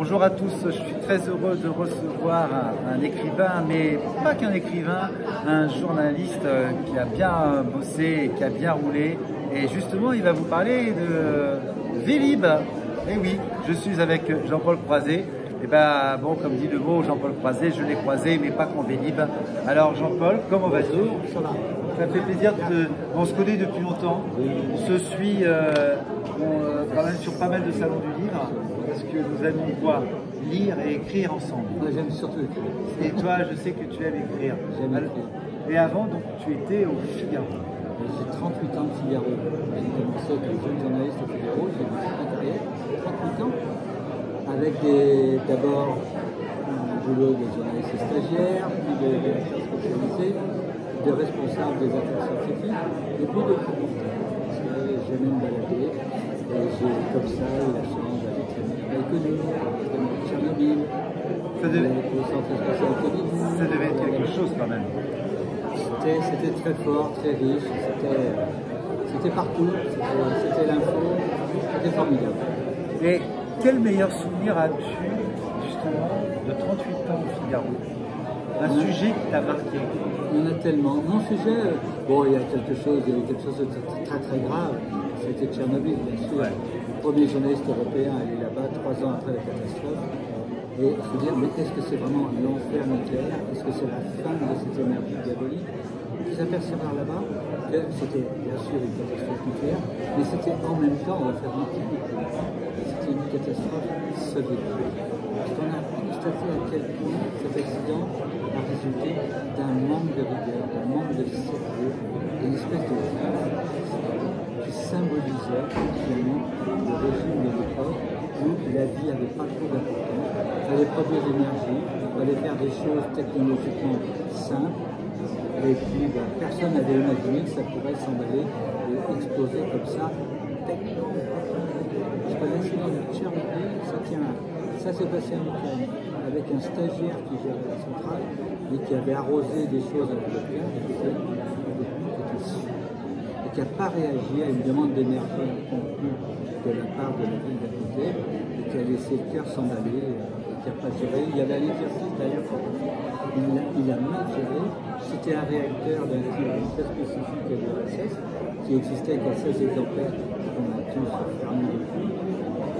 Bonjour à tous, je suis très heureux de recevoir un écrivain, mais pas qu'un écrivain, un journaliste qui a bien bossé, qui a bien roulé. Et justement, il va vous parler de Vélib. Et oui, je suis avec Jean-Paul Croiset. Et ben bon, comme dit le mot Jean-Paul Croiset, je l'ai croisé, mais pas qu'en Vélib. Alors Jean-Paul, comment vas-tu? Ça va. Ça fait plaisir on se connaît depuis longtemps. On se suit quand même sur pas mal de salons du livre, parce que nous aimons quoi? Lire et écrire ensemble. Moi j'aime surtout écrire. Et toi, je sais que tu aimes écrire. J'aime écrire. Et avant, donc, tu étais au Figaro. J'ai 38 ans de Figaro. J'ai commencé comme jeune journaliste au Figaro, j'ai fait ma carrière, 38 ans, avec d'abord un boulot de journaliste stagiaire, puis de rédacteur spécialisé, de responsable des affaires scientifiques, et puis de reporter. Parce que j'aime me balader, et j'ai comme ça eu la chance d'aller très bien connu, de Tchernobyl, au centre spatial Covid. Ça devait être quelque chose quand même. C'était très fort, très riche, c'était partout, c'était l'info, c'était formidable. Et quel meilleur souvenir as-tu justement de 38 ans au Figaro? Un sujet qui t'a marqué? Il y en a tellement. Mon sujet, bon, il y a quelque chose de très très grave, c'était Tchernobyl, bien sûr. Ouais. Le premier journaliste européen allé là-bas 3 ans après la catastrophe. Et il faut dire, mais est-ce que c'est vraiment l'enfer nucléaire? Est-ce que c'est la fin de cette énergie diabolique? Ils apercevrent là-bas que c'était bien sûr une catastrophe nucléaire, mais c'était en même temps, on va faire c'était une catastrophe soviétique. Parce qu'on a constaté à quel point cet accident a résulté d'un manque de rigueur, d'un manque de sérieux, d'une espèce de qui symbolisait finalement le régime de l'époque où la vie n'avait pas trop d'importance. Il fallait produire de l'énergie, il fallait faire des choses technologiquement simples. Et puis, personne n'avait imaginé que ça pourrait s'emballer et exploser comme ça. Parce que l'incident de Tchernobyl, ça s'est passé en Ukraine, avec un stagiaire qui gérait la centrale et qui avait arrosé des choses avec le cœur, et qui était sûr, et qui n'a pas réagi à une demande d'énergie contenue de la part de la ville d'à côté, et qui a laissé le cœur s'emballer, et qui n'a pas géré. Il y avait un exercice d'ailleurs, il a mal géré. C'était un réacteur d'un type très spécifique de l'URSS qui existait qu'à 16 exemplaires qu'on a tous fermé depuis.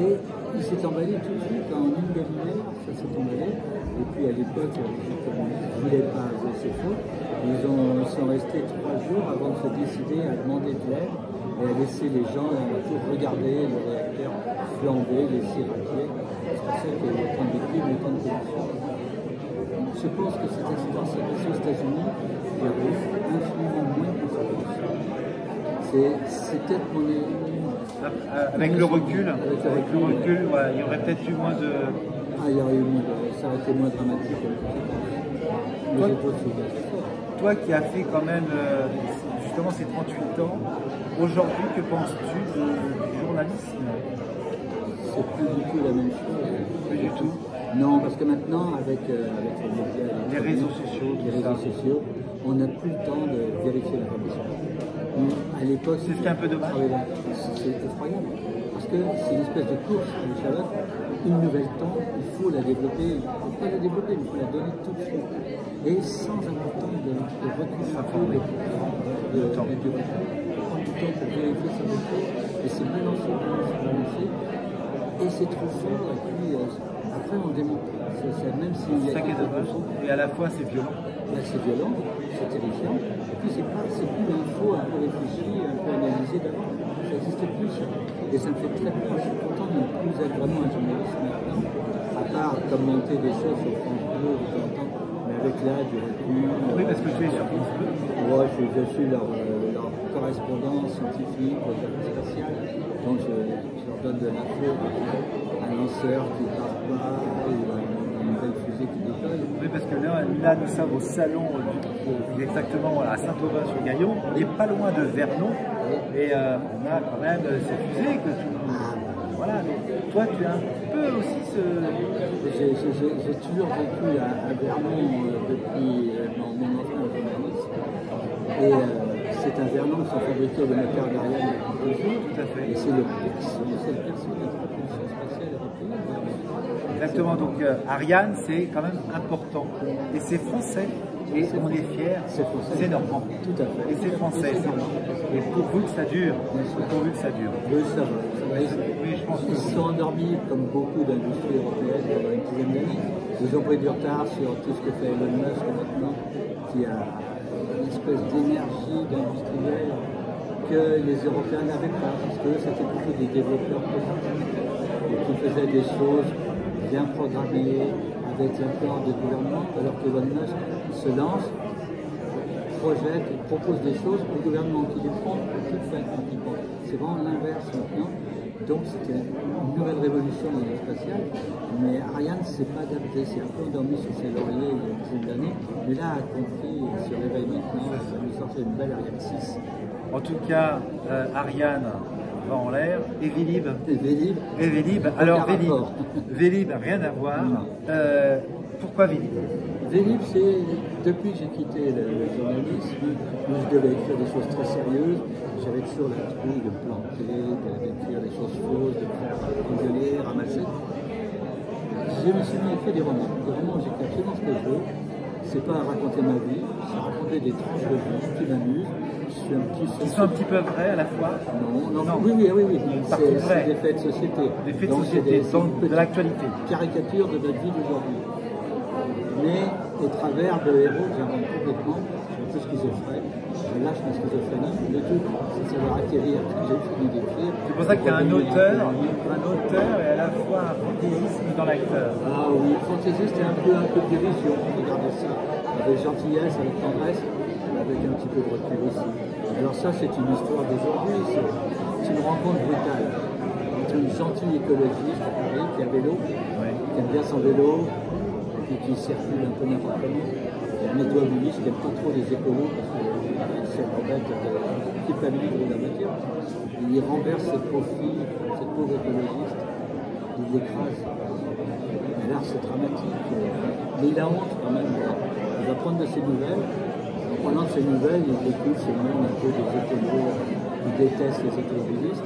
Et il s'est emballé tout de suite en une demi-heure, ça s'est emballé. Et puis à l'époque, les communistes ne voulaient pas avoir ces fautes. Ils sont restés 3 jours avant de se décider à demander de l'aide et à laisser les gens pour regarder le réacteur flamber, les sirailler. C'est pour ça qu'il y a eu autant de victimes, autant de pollution. Je pense que cet accident s'est passé aux États-Unis, il y a eu infiniment moins de conséquences. C'est peut-être mon avec le recul, ouais, il y aurait peut-être eu moins de. Ah, il y aurait eu moins de. Ça aurait été moins dramatique. Toi qui as fait quand même justement ces 38 ans, aujourd'hui, que penses-tu du journalisme? C'est plus du tout la même chose. Plus du tout. Non, parce que maintenant, avec les médias, les réseaux sociaux, on n'a plus le temps de vérifier l'information. À l'époque, c'est un peu dommage. C'est effroyable. Parce que c'est une espèce de course à l'échalote. Une nouvelle temps, il faut la développer. Il ne faut pas la développer, mais il faut la donner tout de suite. Et sans avoir le temps de recul de temps. Il faut prendre du temps pour vérifier sa méthode. Et c'est bien lancé, et c'est trop fort. Et puis, après, on démonte. Même s'il y a. C'est ça qui est dommage. Et à la fois, c'est violent. C'est violent, c'est terrifiant. Et puis, c'est plus l'info un peu réfléchie, un peu analysée d'avant. Ça n'existe plus, ça. Et ça me fait très peur. Je suis content de ne plus être vraiment un journaliste maintenant, à part commenter des choses sur France Bleu de temps en temps, mais avec là, du recul. Oui, parce que tu es sur France Bleu. Moi, je suis leur correspondant scientifique, spatial. Donc, je leur donne de l'info. Un lanceur qui ne part pas, une belle fusée qui décolle. Oui, parce que là nous sommes au salon exactement à Saint-Aubin-sur-Gaillon. On n'est pas loin de Vernon. Et on a quand même ces fusées que tout le monde. Voilà, donc toi tu as un peu aussi ce. J'ai toujours vécu à Vernon depuis mon entrée en journalisme. Et c'est un Vernon qui sont fabriqués de moteurs d'Ariane depuis 2 jours. Tout à fait. Et c'est le berceau de la propulsion spatiale européenne. Exactement, donc Ariane, c'est quand même important. Et c'est français. Et on est fiers, c'est normand. Tout à fait. Et c'est français. Et pourvu que ça dure. Pourvu que ça dure. Oui, ça va. Oui, je pense que ils se sont endormis, comme beaucoup d'industries européennes, pendant une dizaine d'années. Ils ont pris du retard sur tout ce que fait Elon Musk maintenant, qui a une espèce d'énergie d'industriel que les Européens n'avaient pas, parce que c'était plutôt des développeurs politiques qui faisaient des choses bien programmées, avec l'accord du gouvernement, alors que Elon Musk se lance, projette, propose des choses au gouvernement qui les prend toutes faites pratiquement. C'est vraiment l'inverse maintenant. Donc c'était une nouvelle révolution dans l'espacial, mais Ariane ne s'est pas adapté, c'est un peu endormi sur ses lauriers il y a une dizaine d'années, mais là a compris et se réveille maintenant, ça nous sortait une belle Ariane 6. En tout cas, Ariane va en l'air, et Vélib. Et Vélib. Alors Vélib, rien à voir. Pourquoi Vélib? Vélib, c'est depuis que j'ai quitté le journalisme, où je devais écrire des choses très sérieuses, j'avais toujours la trouille de planter, d'écrire des choses fausses, de faire engueuler, ramasser. Je me suis mis à écrire des romans. Des romans où j'écris absolument ce que je veux. C'est pas raconter ma vie, c'est raconter des tranches de vie qui m'amusent. Qui sont un petit peu vrais à la fois? Non. Oui. C'est des faits de société. Des faits de société, de l'actualité. Caricature de notre vie d'aujourd'hui. Mais au travers de héros que j'invente complètement, je suis un peu schizophrène, je lâche ma schizophrénie, le tout, c'est de savoir atterrir ce que j'ai fini d'écrire. C'est pour ça qu'il y a un auteur et à la fois un fantaisisme dans l'acteur. Ah oui, fantaisiste et un peu dérision, regardez ça, avec gentillesse, avec tendresse, avec un petit peu de recul aussi. Alors ça, c'est une histoire d'aujourd'hui, c'est une rencontre brutale entre une gentille écologiste qui a vélo, qui aime bien son vélo, et qui circule un peu n'importe comment, et un automobiliste qui n'aime pas trop les écolos parce que c'est embête de culpabiliser la voiture. Il renverse cette pauvre fille, cette pauvre écologiste, il l'écrase. Et là, c'est dramatique. Mais il a honte quand même. Il va prendre de ses nouvelles. En prenant de ses nouvelles, il découvre ce monde un peu des écolos qui détestent les automobilistes.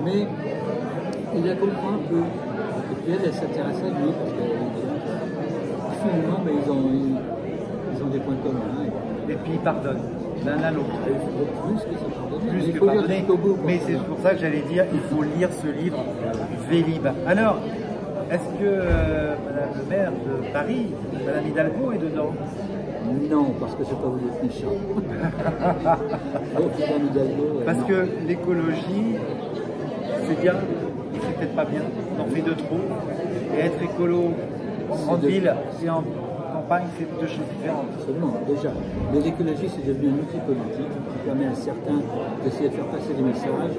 Mais il la comprend un peu. Et puis elle s'intéresse à lui parce que finalement, mais ils ont des points communs. Et puis ils pardonnent l'un à l'autre. Plus que ça pardonne. Plus que pardonner. Mais c'est pour ça que j'allais dire, il faut lire ce livre, Vélib. Alors, est-ce que Madame le maire de Paris, Madame Hidalgo, est dedans? Non, parce que je n'ai pas voulu être méchant. Parce que l'écologie, c'est bien, mais c'est peut-être pas bien. On en fait de trop. Et être écolo en grande ville et en campagne, c'est deux choses différentes. Absolument, déjà. Mais l'écologie, c'est devenu un outil politique qui permet à certains d'essayer de faire passer des messages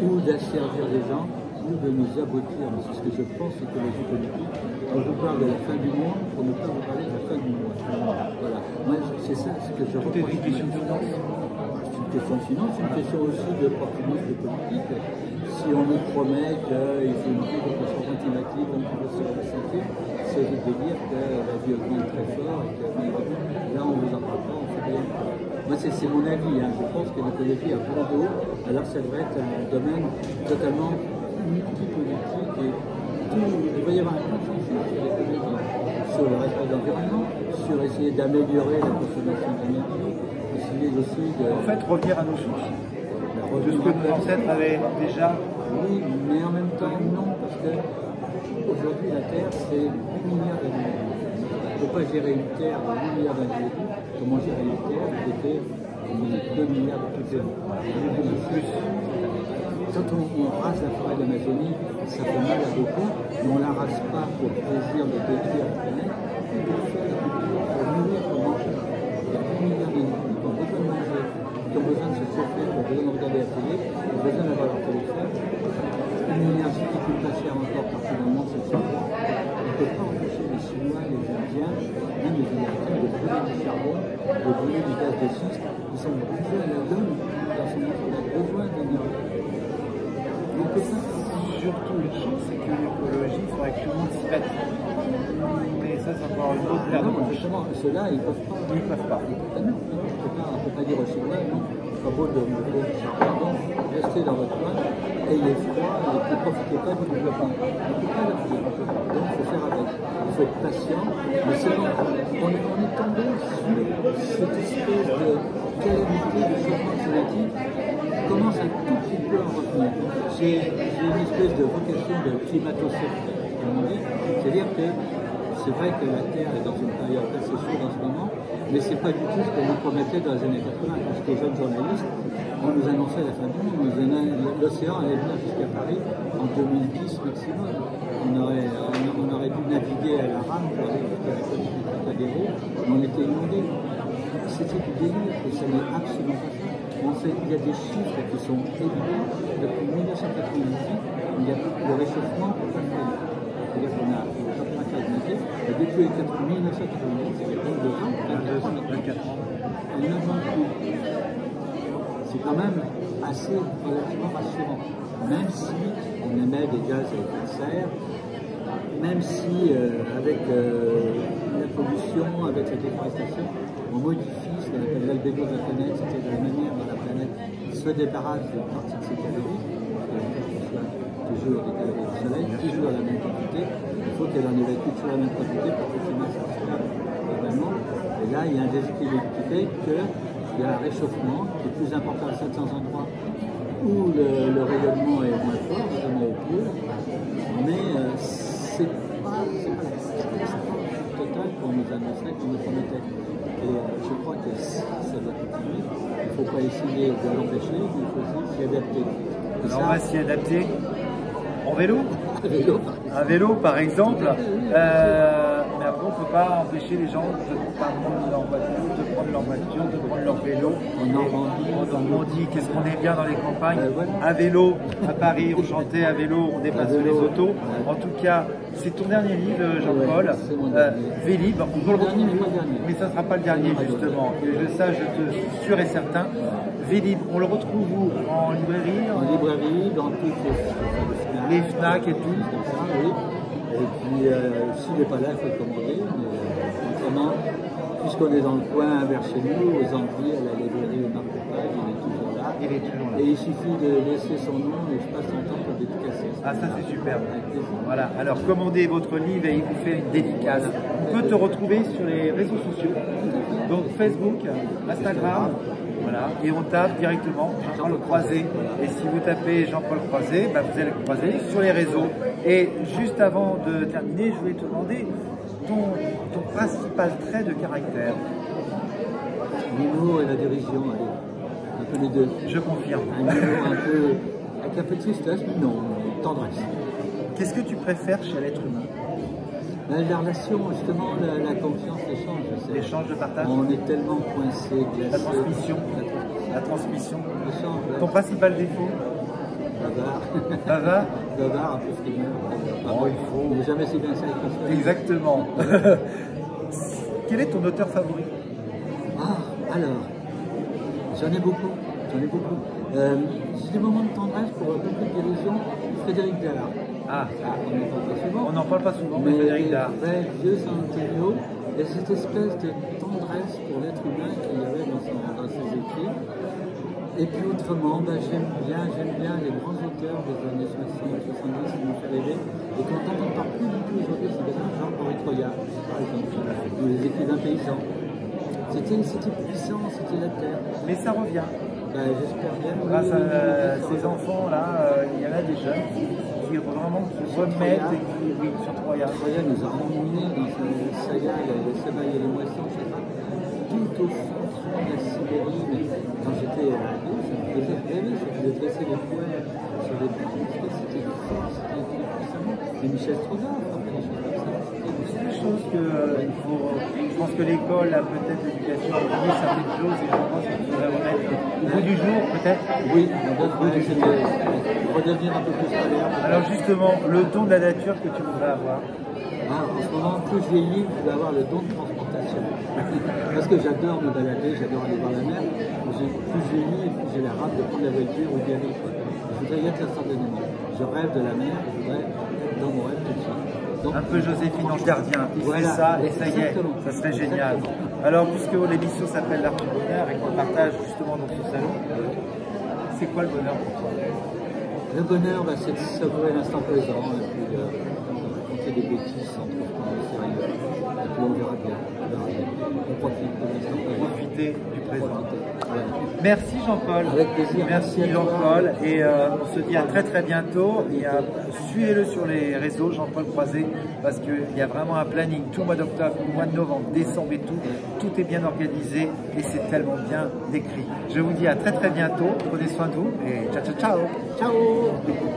ou d'asservir les gens ou de nous abrutir. C'est ce que je pense, l'écologie politique. Quand je vous parle de la fin du monde, pour ne pas vous parler de la fin du monde. Voilà. Moi, c'est ça ce que je reproche. C'est une question de finance. C'est une question de finance, c'est une question aussi d'opportunisme politique. Si on nous promet qu'il faut lutter contre le changement climatique, donc on va se ressentir, c'est de dire que la vie augmente très fort et que là on ne vous en parle pas, on fait rien. Moi c'est mon avis, hein. Je pense que l'écologie a bon dos, alors ça devrait être un domaine totalement multipolitique et il va y avoir un consensus sur l'écologie, sur le respect de l'environnement, sur essayer d'améliorer la consommation d'énergie, essayer aussi de... En fait, revenir à nos sources. De ce que nos ancêtres avaient déjà. Oui, mais en même temps, non, parce que aujourd'hui, la Terre, c'est 8 milliards d'années. On ne peut pas gérer une Terre de 8 milliards d'années. Comment gérer une Terre qui était 2 milliards de toutes les plus. Quand on rase la forêt d'Amazonie, ça fait mal à beaucoup, mais on ne la rase pas pour le plaisir de détruire la planète, mais pour faire la culture, pour nourrir, pour manger. Il y a 8 milliards d'années qui ont besoin de manger, qui ont besoin de se chauffer, qui ont besoin de regarder la télé, qui ont besoin d'avoir leur téléphone. Une énergie qui coûte pas cher encore partout dans le monde, c'est le charbon. On ne peut pas empêcher les Chinois, les Indiens, même les Américains de brûler du charbon, de brûler du gaz de schiste. Ils sont besoin de la donne dans son monde, on a besoin d'énergie. Surtout une chose, c'est que l'écologie, il faudrait que tout le monde s'y mette. Mais ça, c'est encore une autre paire de manches. Justement, ceux-là, ils ne peuvent pas. Ils ne peuvent pas. On ne peut pas dire aux Chinois, non, c'est pas beau de brûler du charbon, restez dans votre coin, ayez froid et ne profitez pas du développement. On ne peut pas leur dire. faut être patient, mais c'est bon, on est tombé sur cette espèce de calamité de changement climatique qui commence un tout petit peu à revenir. J'ai une espèce de vocation de climato-sceptique, comme on dit, c'est-à-dire que c'est vrai que la Terre est dans une période assez chaude en ce moment, mais c'est pas du tout ce qu'on nous promettait dans les années 80, parce que jeunes journalistes, on nous annonçait la fin du monde, l'océan allait venir jusqu'à Paris en 2010 maximum. On aurait dû naviguer à la rame pour aller jusqu'à la côte du Trocadéro, mais on était inondés. C'était du délire, et ça n'est absolument pas ça. On sait qu'il y a des chiffres qui sont évidents. Depuis 1998, le réchauffement n'est pas fait. C'est-à-dire qu'on a le température climatique, et depuis 1998, c'est-à-dire 22 ans, 24 ans, elle n'augmente plus. C'est quand même assez relativement rassurant, même si on émet des gaz à effet de serre, même si avec la pollution, avec la déforestation, on modifie ce qu'on appelle l'albédo de la planète, c'est-à-dire la manière dont la planète se débarrasse d'une partie de ses calories, parce qu'elle reçoit toujours des calories du soleil, toujours à la même quantité, il faut qu'elle en évacue toujours la même quantité pour que le climat s'installe également. Et là, il y a un déséquilibre qui fait que il y a un réchauffement qui est plus important à certains endroits où le rayonnement est moins fort, notamment au pôle, mais c'est pas la catastrophe totale qu'on nous annonçait, qu'on nous promettait. Et je crois que si ça doit continuer, il ne faut pas essayer de l'empêcher, mais il faut aussi s'y adapter. Alors on va s'y adapter en vélo. Un vélo par exemple. Mais après, on ne peut pas empêcher les gens de prendre leur voiture, de prendre leur vélo. En Normandie, qu'est-ce qu'on est bien dans les campagnes. À vélo, à Paris, on chantait à vélo, on dépasse les autos. En tout cas, c'est ton dernier livre, Jean-Paul, Vélib. On peut le retrouver, mais ça ne sera pas le dernier justement. Et ça, je te suis sûr et certain. Vélib, on le retrouve où? En librairie? En librairie, dans toutes les FNAC et tout. Oui. Et puis, s'il n'est pas là, il faut le commander. Mais autrement, puisqu'on est dans le coin vers chez nous, aux Antilles, à la librairie Marc Page, il est toujours là. Il est toujours là. Et il suffit de laisser son nom et je passe son temps pour dédicacer. Ah, ça c'est super. Voilà, alors commandez votre livre et il vous fait une dédicace. On peut te retrouver sur les réseaux sociaux, donc Facebook, Instagram. Voilà, et on tape directement Jean-Paul Croiset. Et si vous tapez Jean-Paul Croiset, bah vous allez le croiser sur les réseaux. Et juste avant de terminer, je voulais te demander ton principal trait de caractère. L'humour et la dérision, allez, un peu les deux. Je confirme. Un humour un peu, avec un peu de tristesse, mais non, tendresse. Qu'est-ce que tu préfères chez l'être humain? La relation, justement, la confiance, l'échange. L'échange de partage. On est tellement coincé, glacé. La transmission. La transmission. L'échange. Ton principal défaut? Bavard. Bavard? Bavard, un peu frimeur. Oh, il faut. On n'est jamais si bien ça avec personne. Exactement. Quel est ton auteur favori? Ah, alors, j'en ai beaucoup. J'ai des moments de tendresse pour beaucoup de dérision. Frédéric Dard. Ah, on n'en parle pas souvent. On n'en parle pas souvent, mais Frédéric Dard. Mais vieux Santelio, il y a cette espèce de tendresse pour l'être humain qu'il y avait dans ses écrits. Et puis autrement, j'aime bien les grands auteurs des années 60, 70 qui m'ont fait rêver et qu'on n'entend pas plus du tout aujourd'hui, c'est des gens genre Henri Troyat, par exemple, ou les écrivains paysans. C'était puissant, c'était la terre. Mais ça revient. J'espère bien. Grâce à ces enfants-là, il y en a des jeunes qui vraiment se remettent sur Troyat. Troyat nous a emmenés dans sa saga, les semailles et les moissons, je sais pas, tout au fond de la Sibérie. Mais quand j'étais ado, ça me faisait rêver, ça faisait dresser les poils sur les bancs, c'était fort, c'était écrit puissamment. Et Michel Strogoff, des choses comme ça. C'est des choses que il faut. Je pense que l'école a peut-être l'éducation à oublier certaines choses et je pense qu'il faudrait remettre au bout du jour, peut-être. Oui, on doit redevenir un peu plus scolaire. Alors justement, le don de la nature que tu voudrais avoir. En ce moment, plus je vieillis, je vais avoir le don de transportation. Parce que j'adore me balader, j'adore aller voir la mer. Plus je vieillis, plus j'ai la rate de prendre la voiture ou d'y aller. Je voudrais y être instantanément. Je rêve de la mer, je voudrais être dans mon rêve tout de suite. Donc, un peu Joséphine Ange Gardien, il fait ça et ça y est, ça serait génial. Alors, puisque l'émission s'appelle l'Art du Bonheur et qu'on partage justement dans ce salon, c'est quoi le bonheur pour toi? Le bonheur, c'est de savourer l'instant présent et puis raconter des bêtises sans trop prendre au sérieux. on profite de l'instant. Profiter du présent. Voilà. Merci Jean-Paul. Avec plaisir. Merci Jean-Paul. Et on se dit à très très bientôt. Et suivez-le sur les réseaux, Jean-Paul Croiset, parce qu'il y a vraiment un planning tout le mois d'octobre, tout le mois de novembre, décembre et tout. Tout est bien organisé et c'est tellement bien décrit. Je vous dis à très très bientôt. Prenez soin de vous et ciao ciao ciao. Ciao.